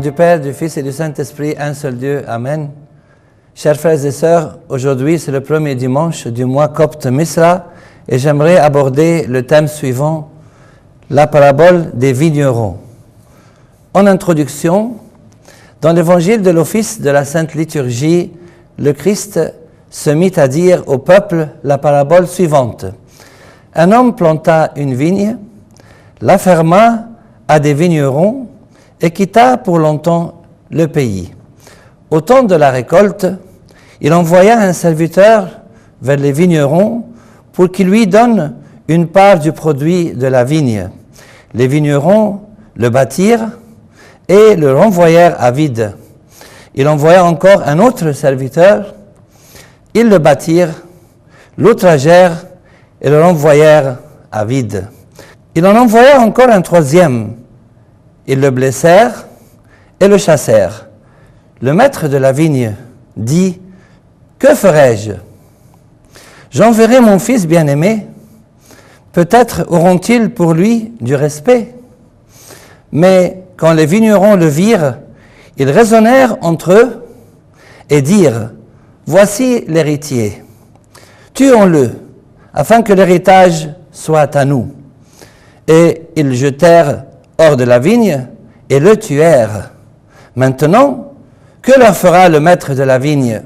du Père, du Fils et du Saint-Esprit, un seul Dieu. Amen. Chers frères et sœurs, aujourd'hui c'est le premier dimanche du mois copte Misra et j'aimerais aborder le thème suivant, la parabole des vignerons. En introduction, dans l'évangile de l'office de la Sainte Liturgie, le Christ se mit à dire au peuple la parabole suivante. Un homme planta une vigne, la ferma à des vignerons et quitta pour longtemps le pays. Au temps de la récolte, il envoya un serviteur vers les vignerons pour qu'il lui donne une part du produit de la vigne. Les vignerons le battirent et le renvoyèrent à vide. Il envoya encore un autre serviteur, ils le battirent, l'outragèrent et le renvoyèrent à vide. Il en envoya encore un troisième. Ils le blessèrent et le chassèrent. Le maître de la vigne dit, « Que ferai-je? J'enverrai mon fils bien-aimé. Peut-être auront-ils pour lui du respect. » Mais quand les vignerons le virent, ils raisonnèrent entre eux et dirent, « Voici l'héritier. Tuons-le, afin que l'héritage soit à nous. » Et ils jetèrent hors de la vigne et le tuèrent. Maintenant, que leur fera le maître de la vigne?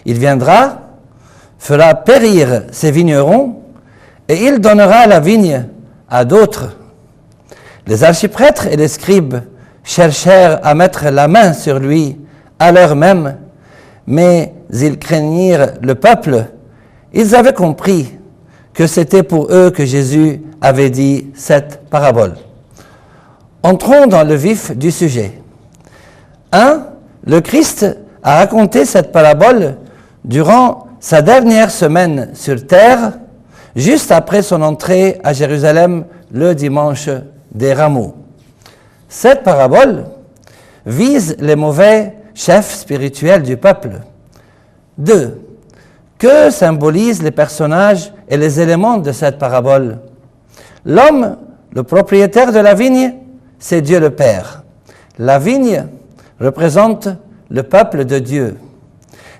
Il viendra, fera périr ses vignerons et il donnera la vigne à d'autres. Les archiprêtres et les scribes cherchèrent à mettre la main sur lui à l'heure même, mais ils craignirent le peuple. Ils avaient compris que c'était pour eux que Jésus avait dit cette parabole. Entrons dans le vif du sujet. 1. Le Christ a raconté cette parabole durant sa dernière semaine sur terre, juste après son entrée à Jérusalem le dimanche des Rameaux. Cette parabole vise les mauvais chefs spirituels du peuple. 2. Que symbolisent les personnages et les éléments de cette parabole? L'homme, le propriétaire de la vigne, c'est Dieu le Père. La vigne représente le peuple de Dieu.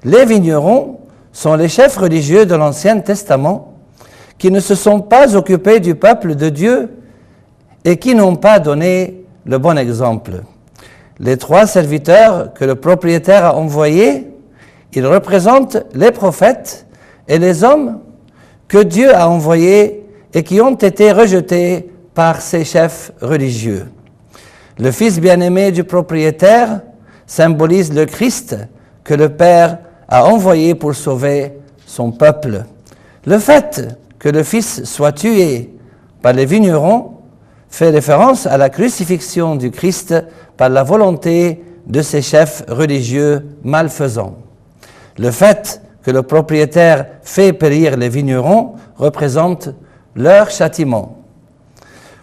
Les vignerons sont les chefs religieux de l'Ancien Testament qui ne se sont pas occupés du peuple de Dieu et qui n'ont pas donné le bon exemple. Les 3 serviteurs que le propriétaire a envoyés, ils représentent les prophètes et les hommes que Dieu a envoyés et qui ont été rejetés par ses chefs religieux. Le fils bien-aimé du propriétaire symbolise le Christ que le Père a envoyé pour sauver son peuple. Le fait que le fils soit tué par les vignerons fait référence à la crucifixion du Christ par la volonté de ses chefs religieux malfaisants. Le fait que le propriétaire fait périr les vignerons représente leur châtiment.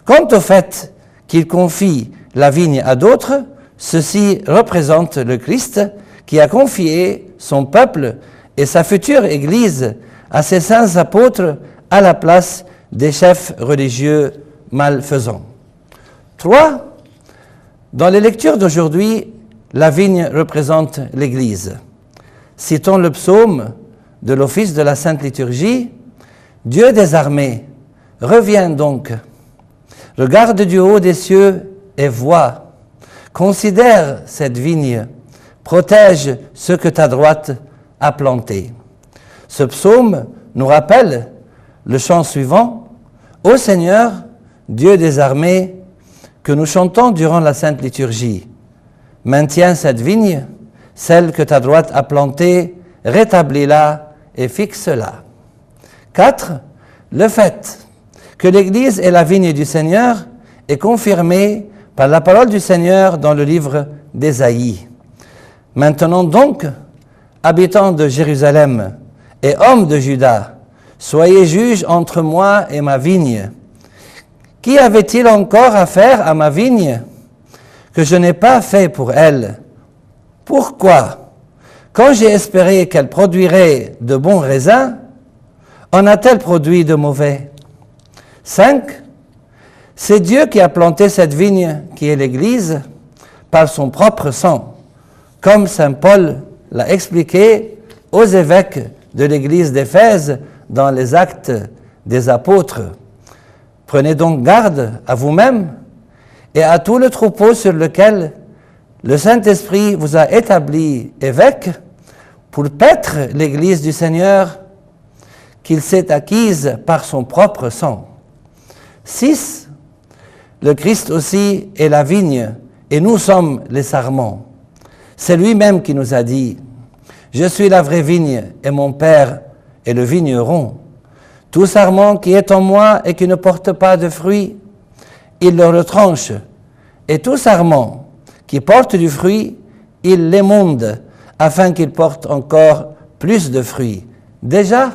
Quant au fait qu'il confie la vigne à d'autres, ceci représente le Christ qui a confié son peuple et sa future Église à ses saints apôtres à la place des chefs religieux malfaisants. 3. Dans les lectures d'aujourd'hui, la vigne représente l'Église. Citons le psaume de l'office de la Sainte Liturgie. Dieu des armées, reviens donc. Regarde du haut des cieux et vois. Considère cette vigne. Protège ce que ta droite a planté. Ce psaume nous rappelle le chant suivant. Ô Seigneur, Dieu des armées, que nous chantons durant la Sainte Liturgie. Maintiens cette vigne, celle que ta droite a plantée, rétablis-la et fixe-la. 4. Le fait que l'Église est la vigne du Seigneur est confirmé par la parole du Seigneur dans le livre d'Ésaïe. Maintenant donc, habitants de Jérusalem et hommes de Juda, soyez juges entre moi et ma vigne. Qui avait-il encore à faire à ma vigne que je n'ai pas fait pour elle? Pourquoi, quand j'ai espéré qu'elle produirait de bons raisins, en a-t-elle produit de mauvais? 5. C'est Dieu qui a planté cette vigne qui est l'Église. par son propre sang, comme saint Paul l'a expliqué aux évêques de l'église d'Éphèse dans les Actes des Apôtres. Prenez donc garde à vous-même et à tout le troupeau sur lequel le Saint-Esprit vous a établi évêque pour paître l'église du Seigneur qu'il s'est acquise par son propre sang. 6. Le Christ aussi est la vigne et nous sommes les sarments. C'est lui-même qui nous a dit « Je suis la vraie vigne et mon Père est le vigneron. Tout sarment qui est en moi et qui ne porte pas de fruit, il le retranche. Et tout sarment qui porte du fruit, il l'émonde, afin qu'il porte encore plus de fruits. Déjà,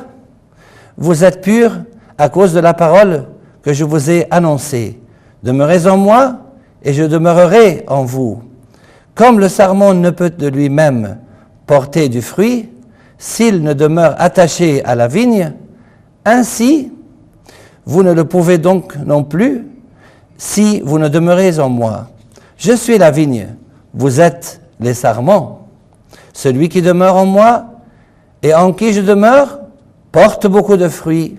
vous êtes purs à cause de la parole que je vous ai annoncée. Demeurez en moi, et je demeurerai en vous. Comme le sarment ne peut de lui-même porter du fruit, s'il ne demeure attaché à la vigne, ainsi, vous ne le pouvez donc non plus si vous ne demeurez en moi. Je suis la vigne, vous êtes les sarments. Celui qui demeure en moi et en qui je demeure porte beaucoup de fruits,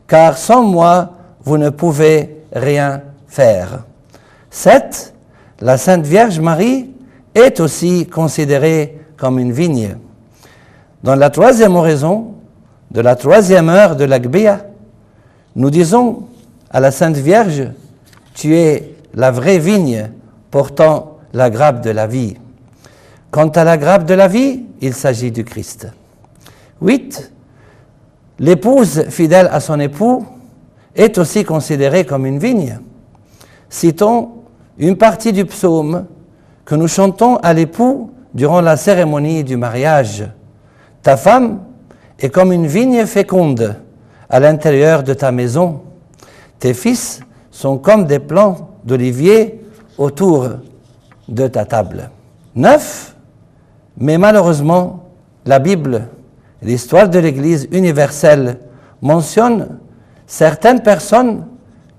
car sans moi, vous ne pouvez rien faire. 7. La Sainte Vierge Marie est aussi considérée comme une vigne. Dans la 3e oraison de la 3e heure de l'Agbéa, nous disons à la Sainte Vierge, « Tu es la vraie vigne portant la grappe de la vie. » Quant à la grappe de la vie, il s'agit du Christ. 8. L'épouse fidèle à son époux est aussi considérée comme une vigne. Citons une partie du psaume que nous chantons à l'époux durant la cérémonie du mariage. « Ta femme est comme une vigne féconde à l'intérieur de ta maison. Tes fils sont comme des plants d'olivier autour de ta table. » 9. Mais malheureusement, la Bible, l'histoire de l'Église universelle, mentionne certaines personnes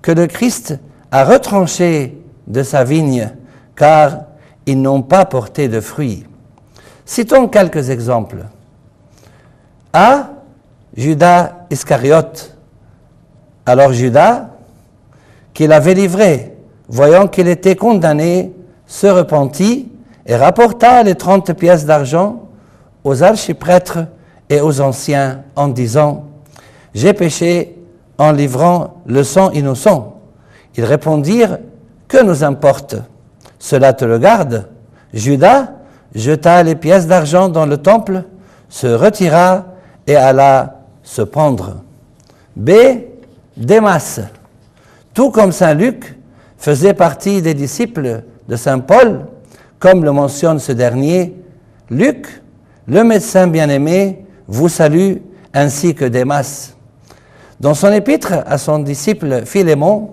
que le Christ a retranchées de sa vigne, car ils n'ont pas porté de fruits. Citons quelques exemples. A. Judas Iscariote. Alors Judas, qui l'avait livré, voyant qu'il était condamné, se repentit et rapporta les 30 pièces d'argent aux archiprêtres et aux anciens en disant « J'ai péché en livrant le sang innocent. » Ils répondirent « Que nous importe? Cela te le garde. » Judas jeta les pièces d'argent dans le temple, se retira et alla se pendre. B. Démas. Tout comme saint Luc faisait partie des disciples de saint Paul, comme le mentionne ce dernier, Luc, le médecin bien-aimé, vous salue ainsi que Démas. Dans son épître à son disciple Philémon,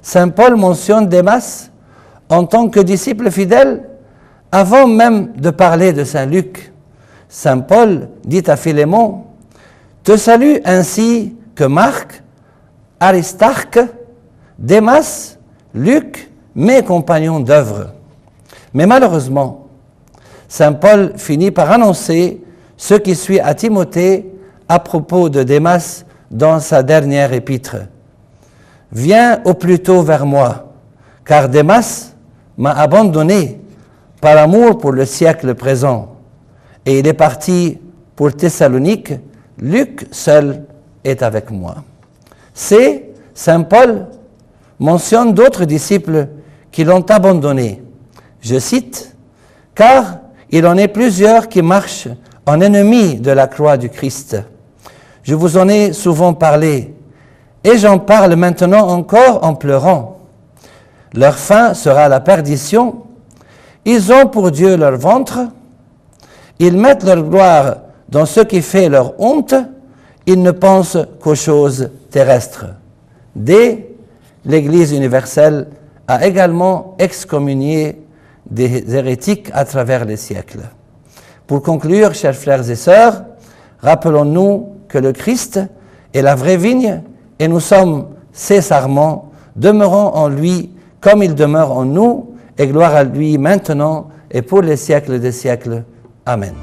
saint Paul mentionne Démas en tant que disciple fidèle avant même de parler de saint Luc. Saint Paul dit à Philémon, « Te salue ainsi que Marc, Aristarque, Démas, Luc, mes compagnons d'œuvre. » Mais malheureusement, saint Paul finit par annoncer ce qui suit à Timothée à propos de Démas dans sa dernière épître. « Viens au plus tôt vers moi, car Démas m'a abandonné par amour pour le siècle présent, et il est parti pour Thessalonique, Luc seul est avec moi. » C. Saint Paul mentionne d'autres disciples qui l'ont abandonné. Je cite, « Car il en est plusieurs qui marchent en ennemis de la croix du Christ. Je vous en ai souvent parlé, et j'en parle maintenant encore en pleurant. Leur fin sera la perdition. Ils ont pour Dieu leur ventre. Ils mettent leur gloire dans ce qui fait leur honte. Ils ne pensent qu'aux choses terrestres. » D. L'Église universelle a également excommunié des hérétiques à travers les siècles. Pour conclure, chers frères et sœurs, rappelons-nous que le Christ est la vraie vigne et nous sommes ses sarments, demeurons en lui comme il demeure en nous et gloire à lui maintenant et pour les siècles des siècles. Amen.